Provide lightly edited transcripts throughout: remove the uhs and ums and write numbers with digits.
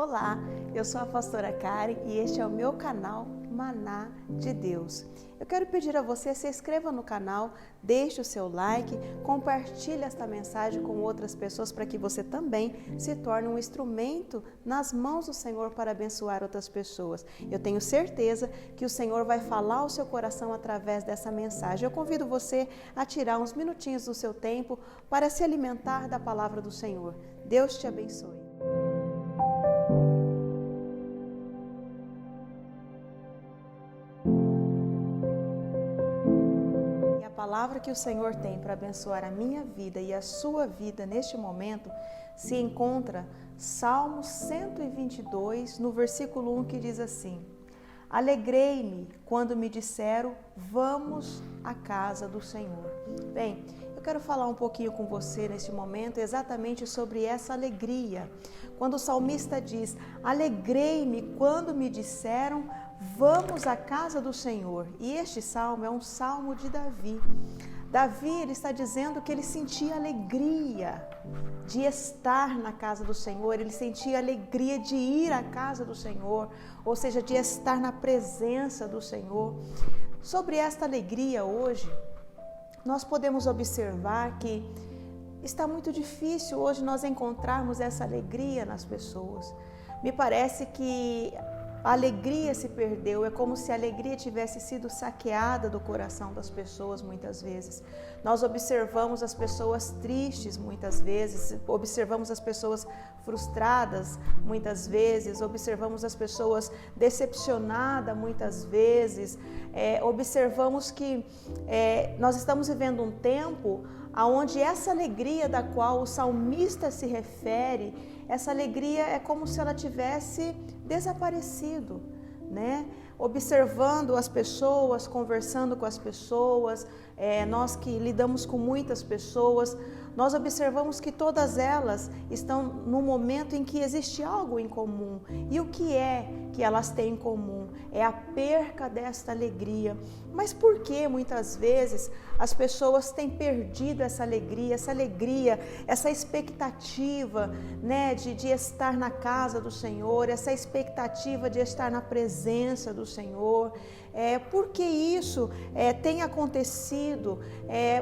Olá, eu sou a pastora Karen e este é o meu canal Maná de Deus. Eu quero pedir a você, se inscreva no canal, deixe o seu like, compartilhe esta mensagem com outras pessoas para que você também se torne um instrumento nas mãos do Senhor para abençoar outras pessoas. Eu tenho certeza que o Senhor vai falar ao seu coração através dessa mensagem. Eu convido você a tirar uns minutinhos do seu tempo para se alimentar da palavra do Senhor. Deus te abençoe. A palavra que o Senhor tem para abençoar a minha vida e a sua vida neste momento se encontra Salmo 122, no versículo 1, que diz assim: Alegrei-me quando me disseram, vamos à casa do Senhor. Bem, eu quero falar um pouquinho com você neste momento exatamente sobre essa alegria. Quando o salmista diz, alegrei-me quando me disseram, vamos à casa do Senhor. E este salmo é um salmo de Davi. Davi, ele está dizendo que ele sentia alegria de estar na casa do Senhor, ele sentia alegria de ir à casa do Senhor, ou seja, de estar na presença do Senhor. Sobre esta alegria hoje, nós podemos observar que está muito difícil hoje nós encontrarmos essa alegria nas pessoas. Me parece que a alegria se perdeu, é como se a alegria tivesse sido saqueada do coração das pessoas muitas vezes. Nós observamos as pessoas tristes muitas vezes, observamos as pessoas frustradas muitas vezes, observamos as pessoas decepcionadas muitas vezes, observamos que nós estamos vivendo um tempo onde essa alegria da qual o salmista se refere, essa alegria é como se ela tivesse desaparecido, né? Observando as pessoas, conversando com as pessoas, nós que lidamos com muitas pessoas, nós observamos que todas elas estão no momento em que existe algo em comum. E o que é que elas têm em comum? É a perca desta alegria. Mas por que muitas vezes as pessoas têm perdido essa alegria, essa expectativa, né, de estar na casa do Senhor, essa expectativa de estar na presença do Senhor? Por que isso tem acontecido?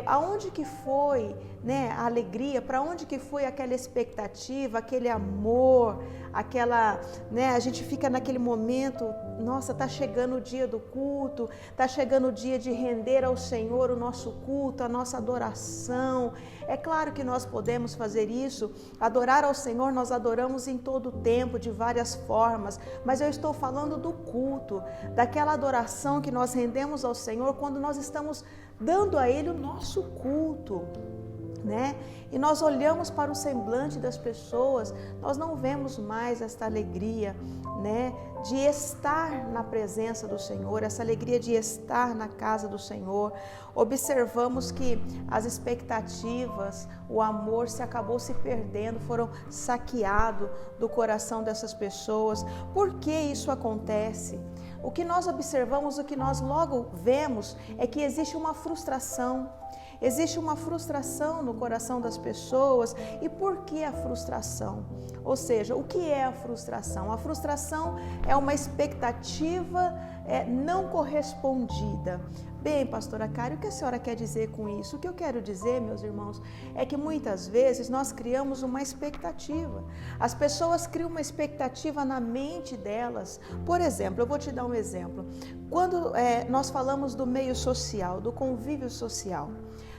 Aonde que foi, né, a alegria? Para onde que foi aquela expectativa, aquele amor, aquela, né, a gente fica naquele momento, nossa, está chegando o dia do culto, está chegando o dia de render ao Senhor o nosso culto, a nossa adoração. É claro que nós podemos fazer isso, adorar ao Senhor, nós adoramos em todo o tempo, de várias formas, mas eu estou falando do culto, daquela adoração que nós rendemos ao Senhor quando nós estamos dando a Ele o nosso culto, né? E nós olhamos para o semblante das pessoas, nós não vemos mais esta alegria, né, de estar na presença do Senhor, essa alegria de estar na casa do Senhor. Observamos que as expectativas, o amor acabou se perdendo, foram saqueados do coração dessas pessoas. Por que isso acontece? O que nós observamos, o que nós logo vemos é que existe uma frustração. Existe uma frustração no coração das pessoas. E por que a frustração? Ou seja, o que é a frustração? A frustração é uma expectativa não correspondida. Bem, pastora Karen, o que a senhora quer dizer com isso? O que eu quero dizer, meus irmãos, é que muitas vezes nós criamos uma expectativa. As pessoas criam uma expectativa na mente delas. Por exemplo, eu vou te dar um exemplo. Quando nós falamos do meio social, do convívio social,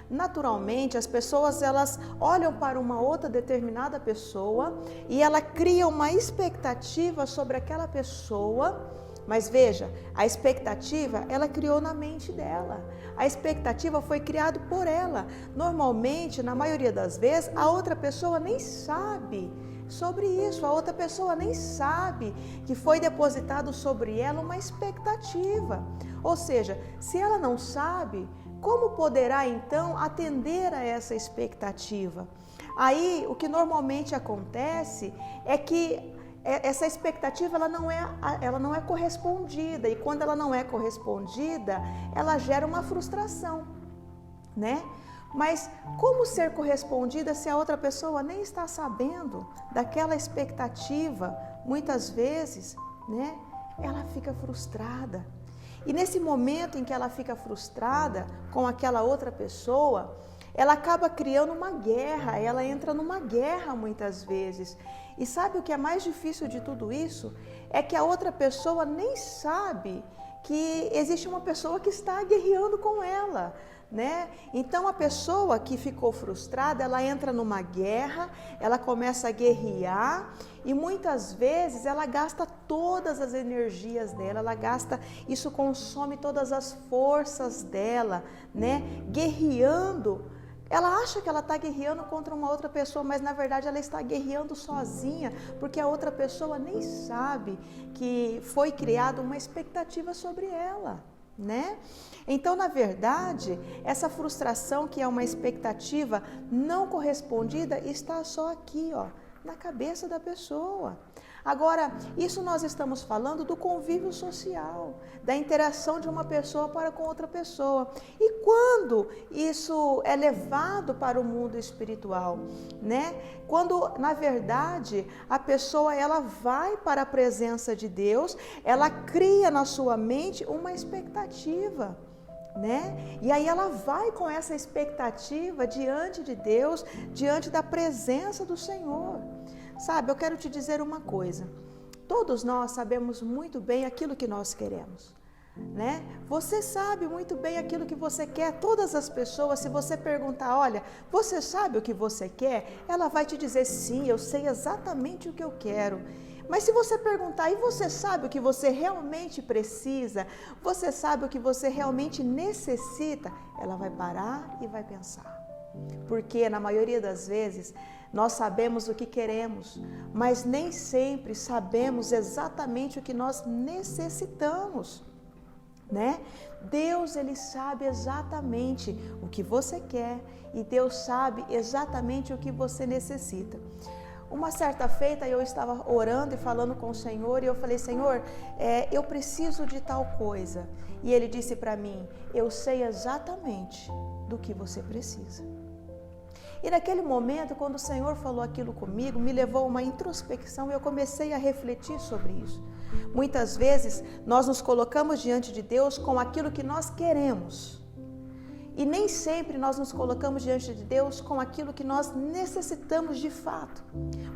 naturalmente as pessoas elas olham para uma outra determinada pessoa e ela cria uma expectativa sobre aquela pessoa. Mas veja, a expectativa ela criou na mente dela, a expectativa foi criada por ela. Normalmente, na maioria das vezes, a outra pessoa nem sabe sobre isso, a outra pessoa nem sabe que foi depositado sobre ela uma expectativa. Ou seja, se ela não sabe, como poderá então atender a essa expectativa? Aí, o que normalmente acontece é que essa expectativa ela não é correspondida, e quando ela não é correspondida, ela gera uma frustração, né? Mas como ser correspondida se a outra pessoa nem está sabendo daquela expectativa muitas vezes, né, ela fica frustrada. E nesse momento em que ela fica frustrada com aquela outra pessoa, ela acaba criando uma guerra, ela entra numa guerra muitas vezes. E sabe o que é mais difícil de tudo isso? É que a outra pessoa nem sabe que existe uma pessoa que está guerreando com ela, né? Então a pessoa que ficou frustrada, ela entra numa guerra, ela começa a guerrear e muitas vezes ela gasta todas as energias dela, isso consome todas as forças dela, né? Guerreando. Ela acha que ela está guerreando contra uma outra pessoa, mas na verdade ela está guerreando sozinha, porque a outra pessoa nem sabe que foi criada uma expectativa sobre ela, né? Então, na verdade, essa frustração que é uma expectativa não correspondida está só aqui, ó, na cabeça da pessoa. Agora, isso nós estamos falando do convívio social, da interação de uma pessoa para com outra pessoa. E quando isso é levado para o mundo espiritual, né? Quando, na verdade, a pessoa ela vai para a presença de Deus, ela cria na sua mente uma expectativa, né? E aí ela vai com essa expectativa diante de Deus, diante da presença do Senhor. Sabe, eu quero te dizer uma coisa, todos nós sabemos muito bem aquilo que nós queremos, né? Você sabe muito bem aquilo que você quer, todas as pessoas, se você perguntar, olha, você sabe o que você quer? Ela vai te dizer, sim, eu sei exatamente o que eu quero. Mas se você perguntar, e você sabe o que você realmente precisa? Você sabe o que você realmente necessita? Ela vai parar e vai pensar. Porque na maioria das vezes nós sabemos o que queremos, mas nem sempre sabemos exatamente o que nós necessitamos, né? Deus, ele sabe exatamente o que você quer e Deus sabe exatamente o que você necessita. Uma certa feita eu estava orando e falando com o Senhor e eu falei, Senhor, eu preciso de tal coisa. E Ele disse para mim, eu sei exatamente do que você precisa. E naquele momento, quando o Senhor falou aquilo comigo, me levou a uma introspecção e eu comecei a refletir sobre isso. Muitas vezes nós nos colocamos diante de Deus com aquilo que nós queremos. E nem sempre nós nos colocamos diante de Deus com aquilo que nós necessitamos de fato.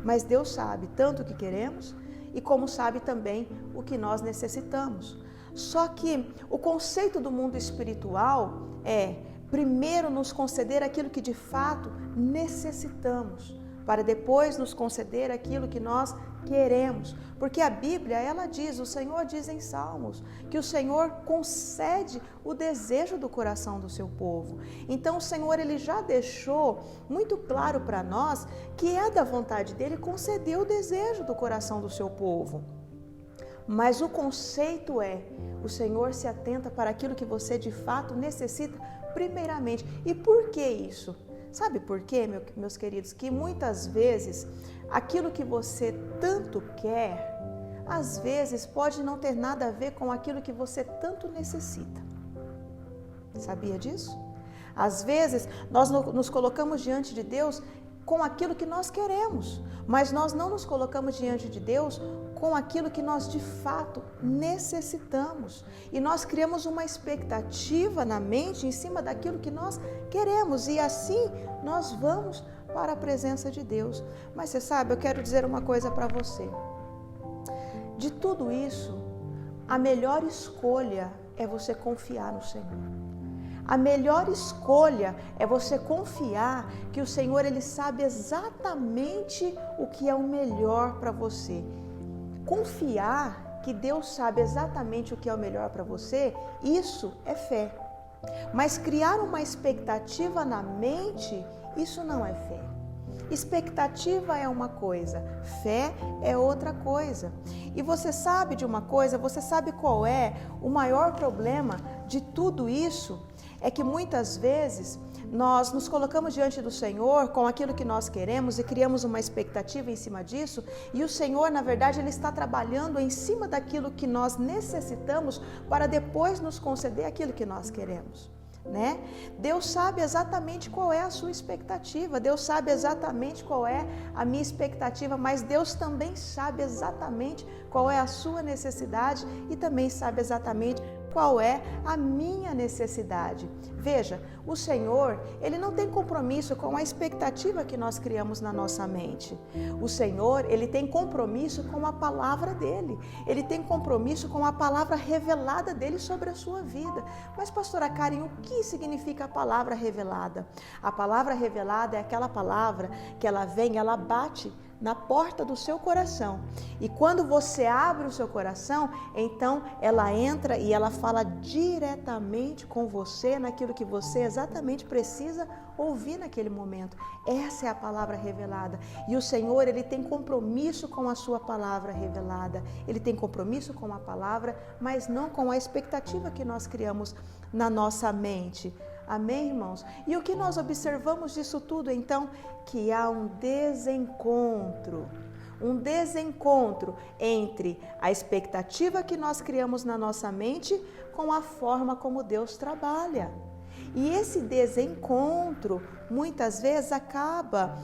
Mas Deus sabe tanto o que queremos e como sabe também o que nós necessitamos. Só que o conceito do mundo espiritual é primeiro nos conceder aquilo que de fato necessitamos, para depois nos conceder aquilo que nós queremos. Porque a Bíblia, ela diz, o Senhor diz em Salmos, que o Senhor concede o desejo do coração do seu povo. Então o Senhor, ele já deixou muito claro para nós que é da vontade dele conceder o desejo do coração do seu povo. Mas o conceito é, o Senhor se atenta para aquilo que você de fato necessita primeiramente. E por que isso? Sabe por quê, meus queridos? Que muitas vezes aquilo que você tanto quer, às vezes pode não ter nada a ver com aquilo que você tanto necessita. Sabia disso? Às vezes nós nos colocamos diante de Deus com aquilo que nós queremos, mas nós não nos colocamos diante de Deus com aquilo que nós de fato necessitamos. E nós criamos uma expectativa na mente em cima daquilo que nós queremos e assim nós vamos para a presença de Deus. Mas você sabe, eu quero dizer uma coisa para você. De tudo isso, a melhor escolha é você confiar no Senhor. A melhor escolha é você confiar que o Senhor, ele sabe exatamente o que é o melhor para você. Confiar que Deus sabe exatamente o que é o melhor para você, isso é fé. Mas criar uma expectativa na mente, isso não é fé. Expectativa é uma coisa, fé é outra coisa. E você sabe de uma coisa, você sabe qual é o maior problema de tudo isso? É que muitas vezes nós nos colocamos diante do Senhor com aquilo que nós queremos e criamos uma expectativa em cima disso, e o Senhor, na verdade, ele está trabalhando em cima daquilo que nós necessitamos para depois nos conceder aquilo que nós queremos. né? Deus sabe exatamente qual é a sua expectativa, Deus sabe exatamente qual é a minha expectativa, mas Deus também sabe exatamente qual é a sua necessidade e também sabe exatamente qual é a minha necessidade. Veja, o Senhor, Ele não tem compromisso com a expectativa que nós criamos na nossa mente. O Senhor, Ele tem compromisso com a palavra dEle. Ele tem compromisso com a palavra revelada dEle sobre a sua vida. Mas, pastora Karen, o que significa a palavra revelada? A palavra revelada é aquela palavra que ela vem, ela bate na porta do seu coração. E quando você abre o seu coração, então ela entra e ela fala diretamente com você naquilo que você exatamente precisa ouvir naquele momento. Essa é a palavra revelada. E o Senhor, Ele tem compromisso com a sua palavra revelada. Ele tem compromisso com a palavra, mas não com a expectativa que nós criamos na nossa mente. Amém, irmãos? E o que nós observamos disso tudo, então? Que há um desencontro entre a expectativa que nós criamos na nossa mente com a forma como Deus trabalha. E esse desencontro, muitas vezes, acaba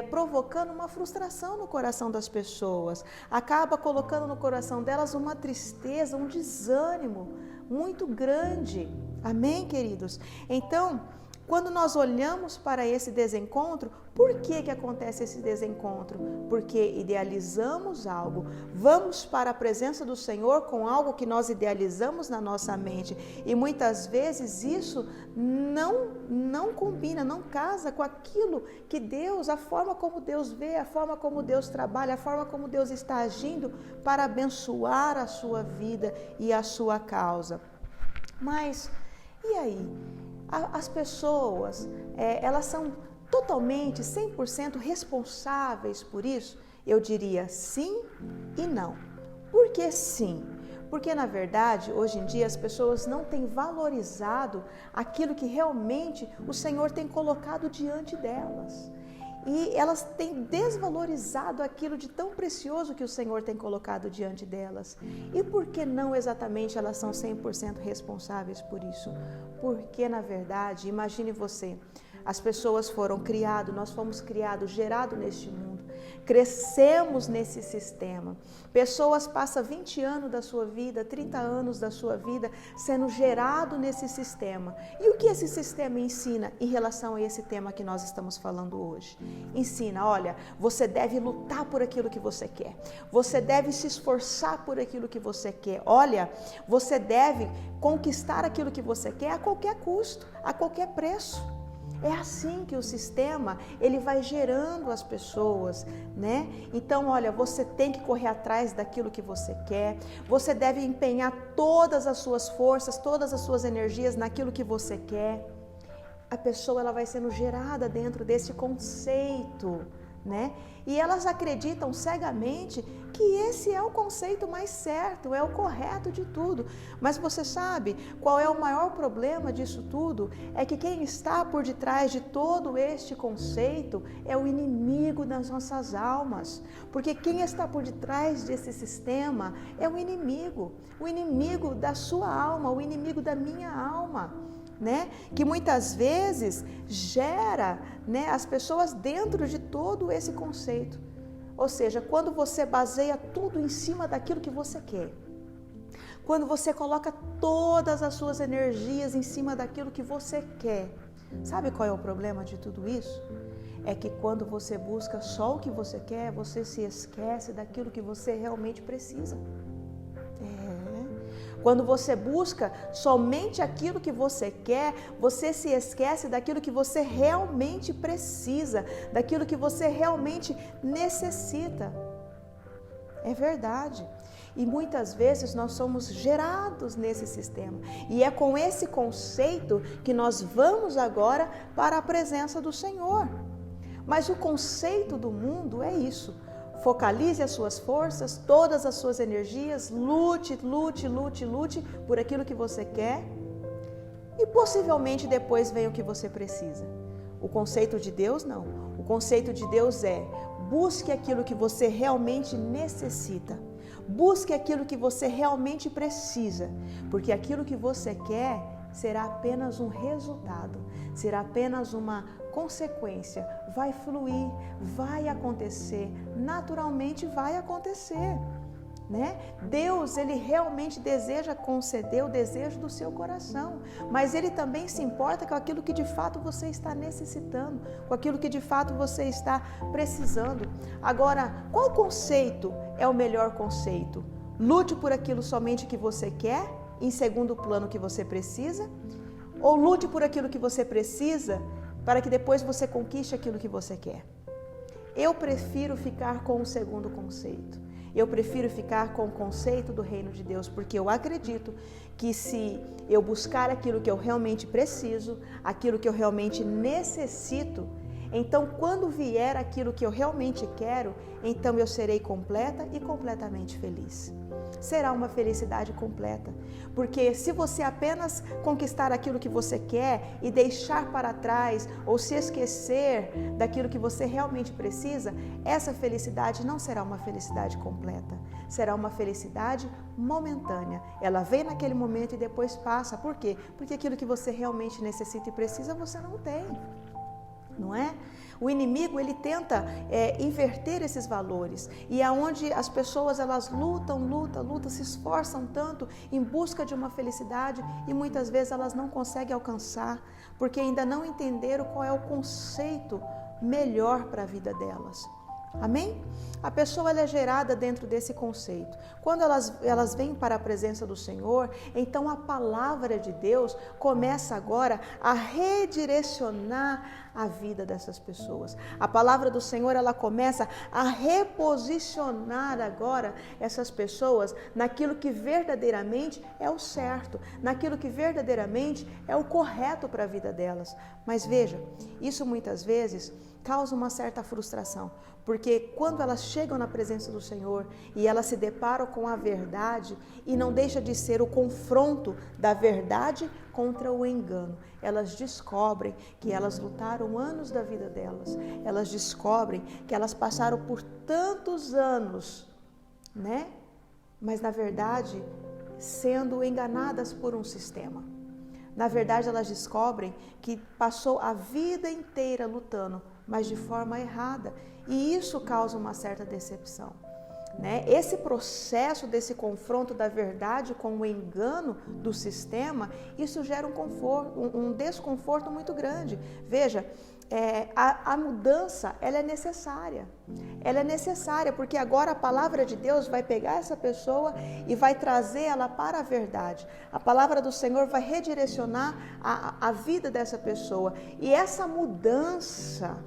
provocando uma frustração no coração das pessoas, acaba colocando no coração delas uma tristeza, um desânimo muito grande. Amém, queridos? Então, quando nós olhamos para esse desencontro, por que acontece esse desencontro? Porque idealizamos algo, vamos para a presença do Senhor com algo que nós idealizamos na nossa mente e muitas vezes isso não combina, não casa com aquilo que Deus, a forma como Deus vê, a forma como Deus trabalha, a forma como Deus está agindo para abençoar a sua vida e a sua causa. Mas, e aí? As pessoas, elas são totalmente, 100% responsáveis por isso? Eu diria sim e não. Por que sim? Porque, na verdade, hoje em dia as pessoas não têm valorizado aquilo que realmente o Senhor tem colocado diante delas. E elas têm desvalorizado aquilo de tão precioso que o Senhor tem colocado diante delas. E por que não exatamente elas são 100% responsáveis por isso? Porque, na verdade, imagine você, as pessoas foram criadas, nós fomos criados, gerados neste mundo, crescemos nesse sistema. Pessoas passam 20 anos da sua vida, 30 anos da sua vida sendo gerado nesse sistema. E o que esse sistema ensina em relação a esse tema que nós estamos falando hoje? Ensina, olha, você deve lutar por aquilo que você quer. Você deve se esforçar por aquilo que você quer. Olha, você deve conquistar aquilo que você quer a qualquer custo, a qualquer preço. É assim que o sistema, ele vai gerando as pessoas, né? Então, olha, você tem que correr atrás daquilo que você quer, você deve empenhar todas as suas forças, todas as suas energias naquilo que você quer. A pessoa, ela vai sendo gerada dentro desse conceito, né? E elas acreditam cegamente que esse é o conceito mais certo, é o correto de tudo. Mas você sabe qual é o maior problema disso tudo? É que quem está por detrás de todo este conceito é o inimigo das nossas almas. Porque quem está por detrás desse sistema é o inimigo da sua alma, o inimigo da minha alma. Né? Que muitas vezes gera, né, as pessoas dentro de todo esse conceito. Ou seja, quando você baseia tudo em cima daquilo que você quer, quando você coloca todas as suas energias em cima daquilo que você quer, sabe qual é o problema de tudo isso? É que quando você busca só o que você quer, você se esquece daquilo que você realmente precisa. Quando você busca somente aquilo que você quer, você se esquece daquilo que você realmente precisa, daquilo que você realmente necessita. É verdade. E muitas vezes nós somos gerados nesse sistema. E é com esse conceito que nós vamos agora para a presença do Senhor. Mas o conceito do mundo é isso. Focalize as suas forças, todas as suas energias, lute por aquilo que você quer e possivelmente depois vem o que você precisa. O conceito de Deus não. O conceito de Deus é: busque aquilo que você realmente necessita. Busque aquilo que você realmente precisa, porque aquilo que você quer será apenas um resultado, será apenas uma consequência. Vai fluir, vai acontecer, naturalmente vai acontecer, né? Deus, Ele realmente deseja conceder o desejo do seu coração, mas Ele também se importa com aquilo que de fato você está necessitando, com aquilo que de fato você está precisando. Agora, qual conceito é o melhor conceito? Lute por aquilo somente que você quer, em segundo plano que você precisa, ou lute por aquilo que você precisa, para que depois você conquiste aquilo que você quer? Eu prefiro ficar com o segundo conceito. Eu prefiro ficar com o conceito do reino de Deus, porque eu acredito que se eu buscar aquilo que eu realmente preciso, aquilo que eu realmente necessito, então quando vier aquilo que eu realmente quero, então eu serei completa e completamente feliz. Será uma felicidade completa, porque se você apenas conquistar aquilo que você quer e deixar para trás ou se esquecer daquilo que você realmente precisa, essa felicidade não será uma felicidade completa, será uma felicidade momentânea. Ela vem naquele momento e depois passa. Por quê? Porque aquilo que você realmente necessita e precisa, você não tem, não é? O inimigo, ele tenta inverter esses valores, e é onde as pessoas elas lutam, se esforçam tanto em busca de uma felicidade e muitas vezes elas não conseguem alcançar, porque ainda não entenderam qual é o conceito melhor para a vida delas. Amém? A pessoa ela é gerada dentro desse conceito. Quando elas vêm para a presença do Senhor, então a palavra de Deus começa agora a redirecionar a vida dessas pessoas. A palavra do Senhor, ela começa a reposicionar agora essas pessoas naquilo que verdadeiramente é o certo, naquilo que verdadeiramente é o correto para a vida delas. Mas veja, isso muitas vezes causa uma certa frustração, porque quando elas chegam na presença do Senhor e elas se deparam com a verdade, e não deixa de ser o confronto da verdade contra o engano, elas descobrem que elas lutaram anos da vida delas, elas descobrem que elas passaram por tantos anos, né? Mas na verdade, sendo enganadas por um sistema. Na verdade, elas descobrem que passou a vida inteira lutando, mas de forma errada. E isso causa uma certa decepção, né? Esse processo desse confronto da verdade com o engano do sistema, isso gera um desconforto muito grande. Veja, a mudança, ela é necessária. Ela é necessária porque agora a palavra de Deus vai pegar essa pessoa e vai trazer ela para a verdade. A palavra do Senhor vai redirecionar a vida dessa pessoa. E essa mudança,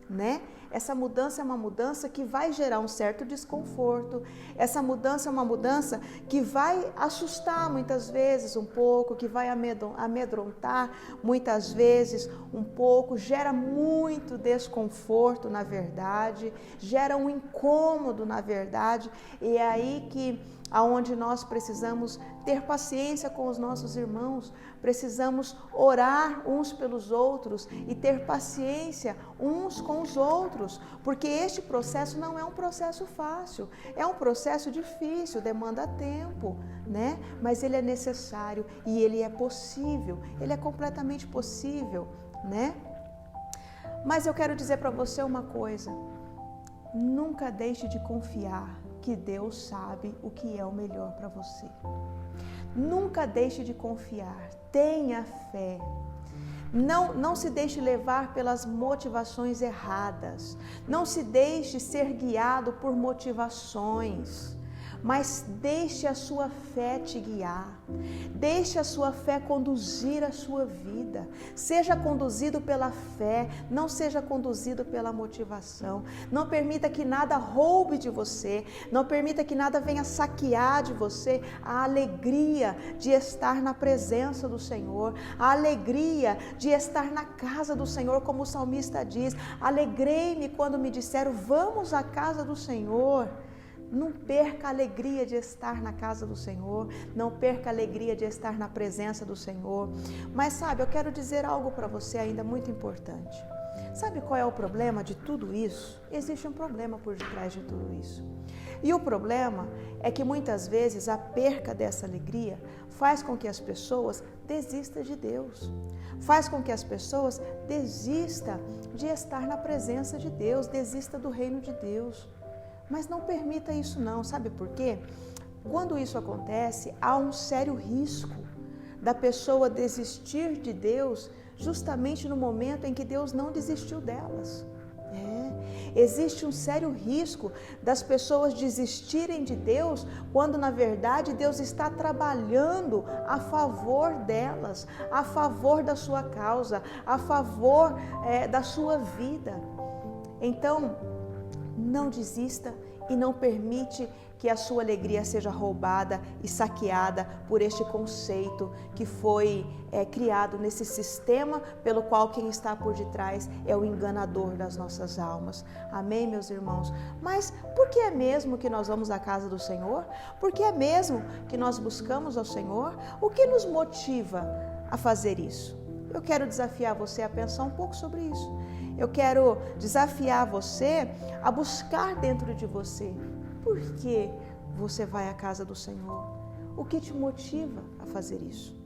né? Essa mudança é uma mudança que vai gerar um certo desconforto. Essa mudança é uma mudança que vai assustar muitas vezes um pouco, que vai amedrontar muitas vezes um pouco, gera muito desconforto na verdade, gera um incômodo na verdade, e é aí que aonde nós precisamos ter paciência com os nossos irmãos, precisamos orar uns pelos outros e ter paciência uns com os outros, porque este processo não é um processo fácil, é um processo difícil, demanda tempo, né? Mas ele é necessário e ele é possível, ele é completamente possível, né? Mas eu quero dizer para você uma coisa: nunca deixe de confiar que Deus sabe o que é o melhor para você. Nunca deixe de confiar, tenha fé. Não se deixe levar pelas motivações erradas. Não se deixe ser guiado por motivações. Mas deixe a sua fé te guiar. Deixe a sua fé conduzir a sua vida. Seja conduzido pela fé, não seja conduzido pela motivação. Não permita que nada roube de você. Não permita que nada venha saquear de você a alegria de estar na presença do Senhor, a alegria de estar na casa do Senhor, como o salmista diz: alegrei-me quando me disseram, vamos à casa do Senhor. Não perca a alegria de estar na casa do Senhor, não perca a alegria de estar na presença do Senhor. Mas sabe, eu quero dizer algo para você ainda muito importante. Sabe qual é o problema de tudo isso? Existe um problema por detrás de tudo isso. E o problema é que muitas vezes a perca dessa alegria faz com que as pessoas desistam de Deus, faz com que as pessoas desistam de estar na presença de Deus, desista do reino de Deus. Mas não permita isso não, sabe por quê? Quando isso acontece, há um sério risco da pessoa desistir de Deus justamente no momento em que Deus não desistiu delas. Existe um sério risco das pessoas desistirem de Deus quando na verdade Deus está trabalhando a favor delas, a favor da sua causa, a favor da sua vida. Então, não desista e não permite que a sua alegria seja roubada e saqueada por este conceito que foi criado nesse sistema pelo qual quem está por detrás é o enganador das nossas almas. Amém, meus irmãos? Mas por que é mesmo que nós vamos à casa do Senhor? Por que é mesmo que nós buscamos ao Senhor? O que nos motiva a fazer isso? Eu quero desafiar você a pensar um pouco sobre isso. Eu quero desafiar você a buscar dentro de você. Por que você vai à casa do Senhor? O que te motiva a fazer isso?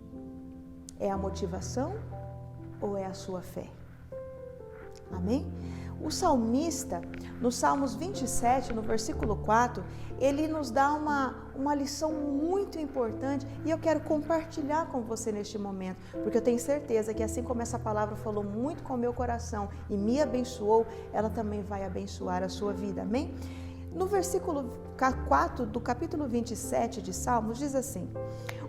É a motivação ou é a sua fé? Amém? O salmista, no Salmos 27, no versículo 4, ele nos dá uma lição muito importante e eu quero compartilhar com você neste momento, porque eu tenho certeza que assim como essa palavra falou muito com o meu coração e me abençoou, ela também vai abençoar a sua vida. Amém? No versículo 4 do capítulo 27 de Salmos, diz assim: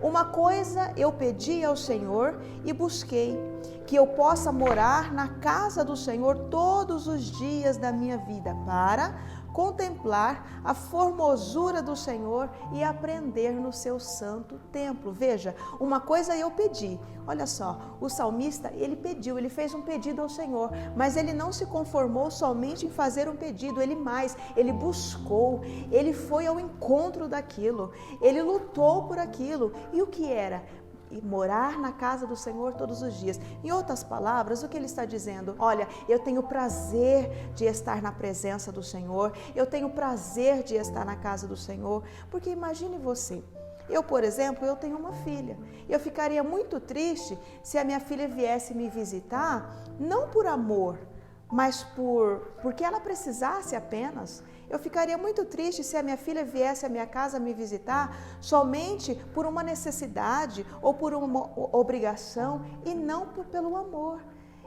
uma coisa eu pedi ao Senhor e busquei, que eu possa morar na casa do Senhor todos os dias da minha vida, para contemplar a formosura do Senhor e aprender no seu santo templo. Veja, uma coisa eu pedi. Olha só, o salmista, ele fez um pedido ao Senhor, mas ele não se conformou somente em fazer um pedido, ele buscou, ele foi ao encontro daquilo, ele lutou por aquilo. E o que era? E morar na casa do Senhor todos os dias. Em outras palavras, o que ele está dizendo? Olha, eu tenho prazer de estar na presença do Senhor, eu tenho prazer de estar na casa do Senhor, porque imagine você, eu, por exemplo, eu tenho uma filha, eu ficaria muito triste se a minha filha viesse me visitar, não por amor, mas porque ela precisasse apenas. Eu ficaria muito triste se a minha filha viesse à minha casa me visitar somente por uma necessidade ou por uma obrigação e não pelo amor.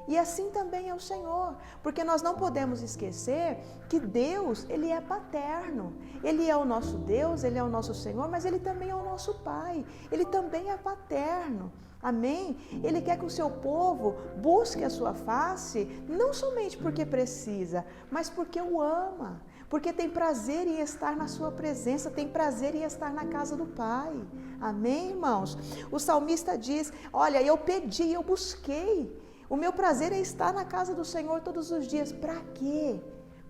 E assim também é o Senhor, porque nós não podemos esquecer que Deus, Ele é paterno, Ele é o nosso Deus, Ele é o nosso Senhor, mas Ele também é o nosso Pai, Ele também é paterno. Amém? Ele quer que o seu povo busque a sua face, não somente porque precisa, mas porque o ama, porque tem prazer em estar na sua presença, tem prazer em estar na casa do Pai. Amém, irmãos? O salmista diz, olha, eu pedi, eu busquei, o meu prazer é estar na casa do Senhor todos os dias. Para quê?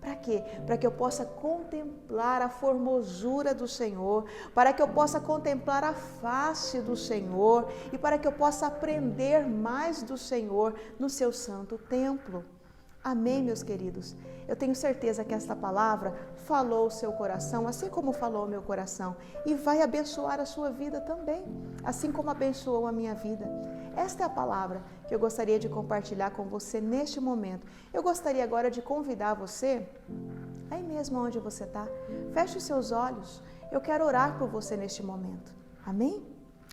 Para quê? Para que eu possa contemplar a formosura do Senhor, para que eu possa contemplar a face do Senhor e para que eu possa aprender mais do Senhor no seu santo templo. Amém, meus queridos? Eu tenho certeza que esta palavra falou o seu coração, assim como falou o meu coração, e vai abençoar a sua vida também, assim como abençoou a minha vida. Esta é a palavra que eu gostaria de compartilhar com você neste momento. Eu gostaria agora de convidar você, aí mesmo onde você está, feche os seus olhos. Eu quero orar por você neste momento. Amém?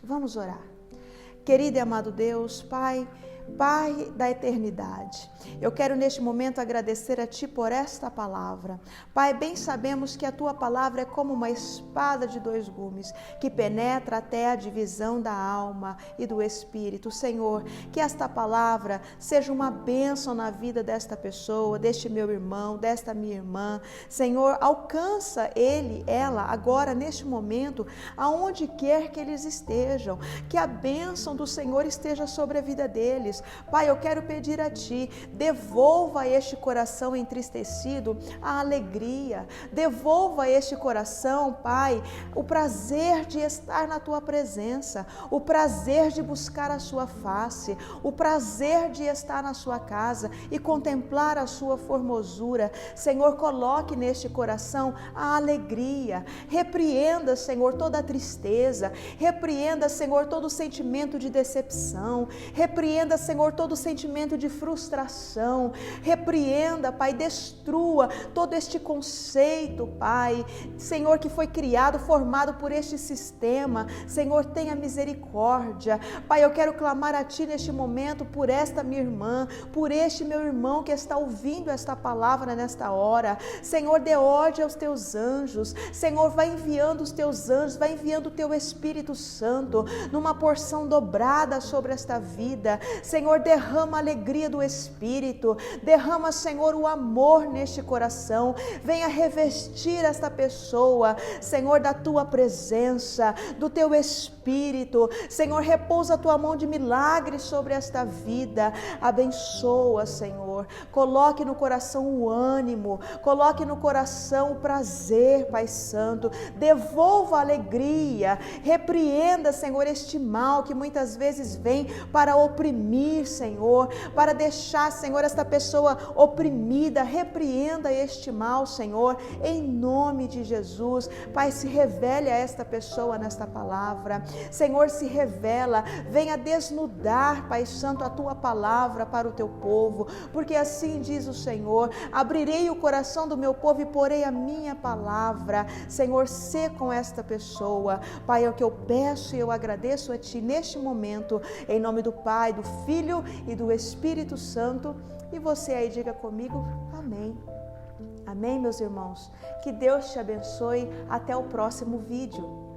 Vamos orar. Querido e amado Deus, Pai da eternidade, eu quero neste momento agradecer a Ti por esta palavra. Pai, bem sabemos que a Tua palavra é como uma espada de dois gumes, que penetra até a divisão da alma e do espírito. Senhor, que esta palavra seja uma bênção na vida desta pessoa, deste meu irmão, desta minha irmã. Senhor, alcança ela, agora neste momento, aonde quer que eles estejam, que a bênção do Senhor esteja sobre a vida deles. deles. Pai, eu quero pedir a Ti, devolva a este coração entristecido a alegria, devolva a este coração, Pai, o prazer de estar na Tua presença, o prazer de buscar a Sua face, o prazer de estar na Sua casa e contemplar a Sua formosura. Senhor, coloque neste coração a alegria, repreenda, Senhor, toda a tristeza, repreenda, Senhor, todo o sentimento de decepção, repreenda, Senhor, todo o sentimento de frustração, repreenda, Pai, destrua todo este conceito, Pai, Senhor, que foi criado, formado por este sistema. Senhor, tenha misericórdia. Pai, eu quero clamar a Ti neste momento por esta minha irmã, por este meu irmão que está ouvindo esta palavra nesta hora. Senhor, dê ordem aos Teus anjos. Senhor, vai enviando os Teus anjos, vai enviando o Teu Espírito Santo numa porção dobrada sobre esta vida. Senhor, derrama a alegria do Espírito, derrama, Senhor, o amor neste coração. Venha revestir esta pessoa, Senhor, da Tua presença, do Teu Espírito. Senhor, repousa a Tua mão de milagre sobre esta vida. Abençoa, Senhor. Coloque no coração o ânimo, coloque no coração o prazer, Pai Santo. Devolva a alegria, repreenda, Senhor, este mal que muitas vezes vem para oprimir, Senhor, para deixar, Senhor, esta pessoa oprimida. Repreenda este mal, Senhor, em nome de Jesus. Pai, se revele a esta pessoa nesta palavra. Senhor, se revela, venha desnudar, Pai Santo, a Tua palavra para o Teu povo, porque assim diz o Senhor: abrirei o coração do meu povo e porei a minha palavra. Senhor, sê com esta pessoa. Pai, é o que eu peço e eu agradeço a Ti neste momento, em nome do Pai, do Filho e do Espírito Santo. E você aí diga comigo, amém. Amém, meus irmãos. Que Deus te abençoe. Até o próximo vídeo.